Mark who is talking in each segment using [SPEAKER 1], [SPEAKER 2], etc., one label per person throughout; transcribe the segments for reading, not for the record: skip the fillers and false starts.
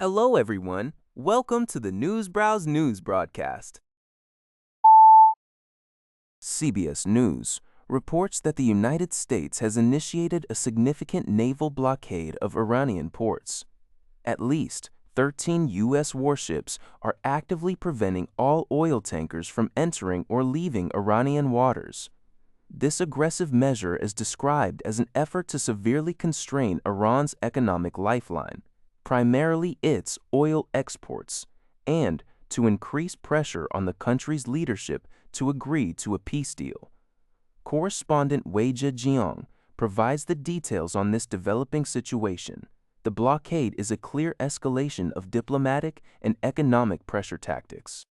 [SPEAKER 1] Hello, everyone. Welcome to the Browse News broadcast. CBS News reports that the United States has initiated a significant naval blockade of Iranian ports. At least 13 U.S. warships are actively preventing all oil tankers from entering or leaving Iranian waters. This aggressive measure is described as an effort to severely constrain Iran's economic lifeline, primarily its oil exports, and to increase pressure on the country's leadership to agree to a peace deal. Correspondent Jong provides the details on this developing situation. The blockade is a clear escalation of diplomatic and economic pressure tactics.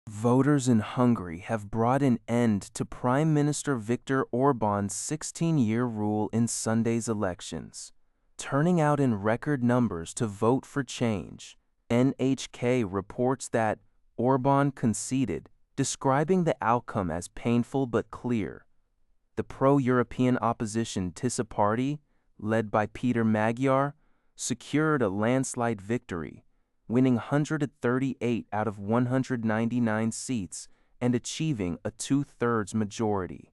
[SPEAKER 1] Voters in Hungary have brought an end to Prime Minister Viktor Orban's 16-year rule in Sunday's elections, turning out in record numbers to vote for change. NHK reports that Orban conceded, describing the outcome as painful but clear. The pro-European opposition Tisza party, led by Peter Magyar, secured a landslide victory, winning 138 out of 199 seats and achieving a two-thirds majority.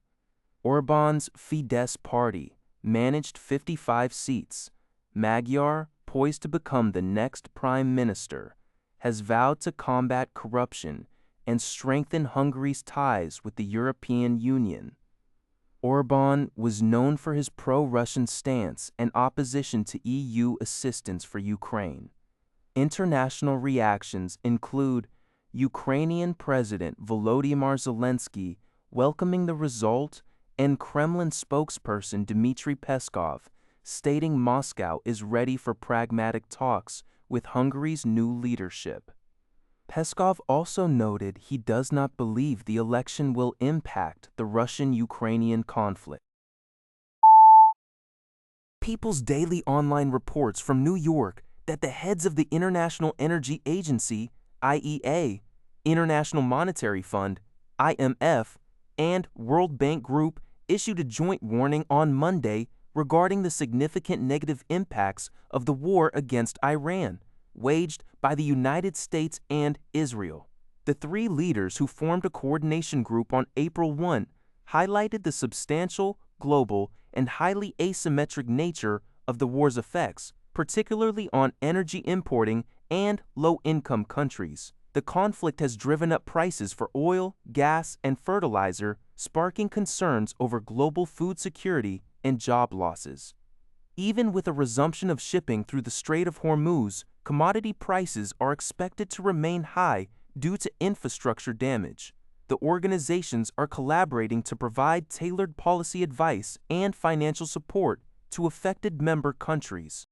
[SPEAKER 1] Orban's Fidesz party managed 55 seats. Magyar, poised to become the next prime minister, has vowed to combat corruption and strengthen Hungary's ties with the European Union. Orban was known for his pro-Russian stance and opposition to EU assistance for Ukraine. International reactions include Ukrainian President Volodymyr Zelensky welcoming the result and Kremlin spokesperson Dmitry Peskov stating Moscow is ready for pragmatic talks with Hungary's new leadership. Peskov also noted he does not believe the election will impact the Russian-Ukrainian conflict. People's Daily Online reports from New York that the heads of the International Energy Agency, IEA, International Monetary Fund, IMF, and World Bank Group issued a joint warning on Monday regarding the significant negative impacts of the war against Iran, waged by the United States and Israel. The three leaders who formed a coordination group on April 1 highlighted the substantial, global, and highly asymmetric nature of the war's effects, particularly on energy importing and low-income countries. The conflict has driven up prices for oil, gas, and fertilizer, sparking concerns over global food security and job losses. Even with a resumption of shipping through the Strait of Hormuz, commodity prices are expected to remain high due to infrastructure damage. The organizations are collaborating to provide tailored policy advice and financial support to affected member countries.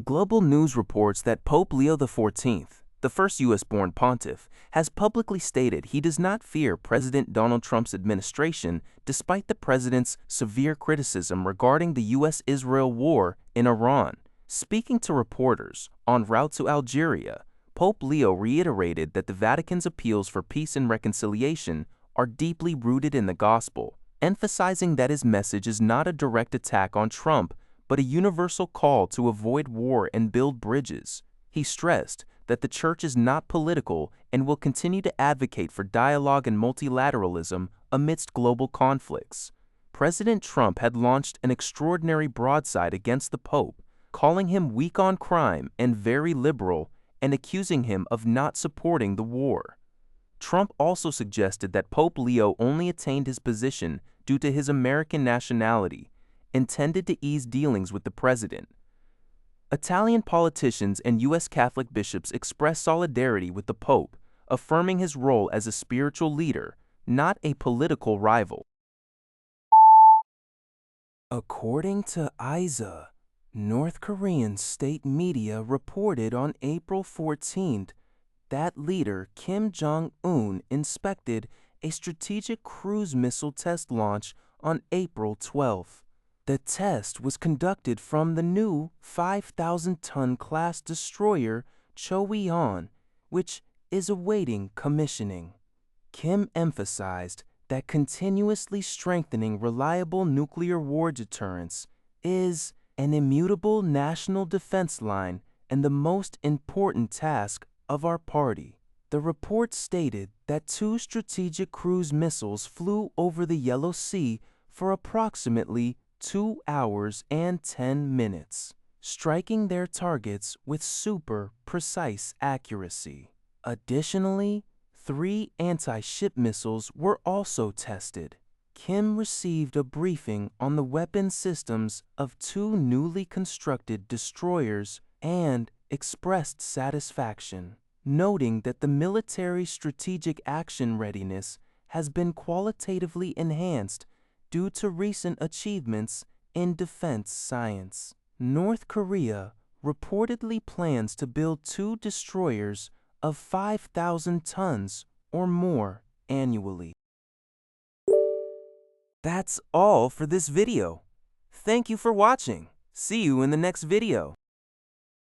[SPEAKER 1] Global News reports that Pope Leo XIV, the first U.S.-born pontiff, has publicly stated he does not fear President Donald Trump's administration despite the president's severe criticism regarding the U.S.-Israel war in Iran. Speaking to reporters en route to Algeria, Pope Leo reiterated that the Vatican's appeals for peace and reconciliation are deeply rooted in the gospel, emphasizing that his message is not a direct attack on Trump, but a universal call to avoid war and build bridges. He stressed that the Church is not political and will continue to advocate for dialogue and multilateralism amidst global conflicts. President Trump had launched an extraordinary broadside against the Pope, calling him weak on crime and very liberal, and accusing him of not supporting the war. Trump also suggested that Pope Leo only attained his position due to his American nationality, intended to ease dealings with the president. Italian politicians and U.S. Catholic bishops expressed solidarity with the Pope, affirming his role as a spiritual leader, not a political rival. According to ISA, North Korean state media reported on April 14th that leader Kim Jong-un inspected a strategic cruise missile test launch on April 12th. The test was conducted from the new 5,000-ton class destroyer Choeon, which is awaiting commissioning. Kim emphasized that continuously strengthening reliable nuclear war deterrence is an immutable national defense line and the most important task of our party. The report stated that 2 strategic cruise missiles flew over the Yellow Sea for approximately 2 hours and 10 minutes, striking their targets with super precise accuracy. Additionally, 3 anti-ship missiles were also tested. Kim received a briefing on the weapon systems of 2 newly constructed destroyers and expressed satisfaction, noting that the military strategic action readiness has been qualitatively enhanced due to recent achievements in defense science. North Korea reportedly plans to build 2 destroyers of 5,000 tons or more annually. That's all for this video. Thank you for watching. See you in the next video.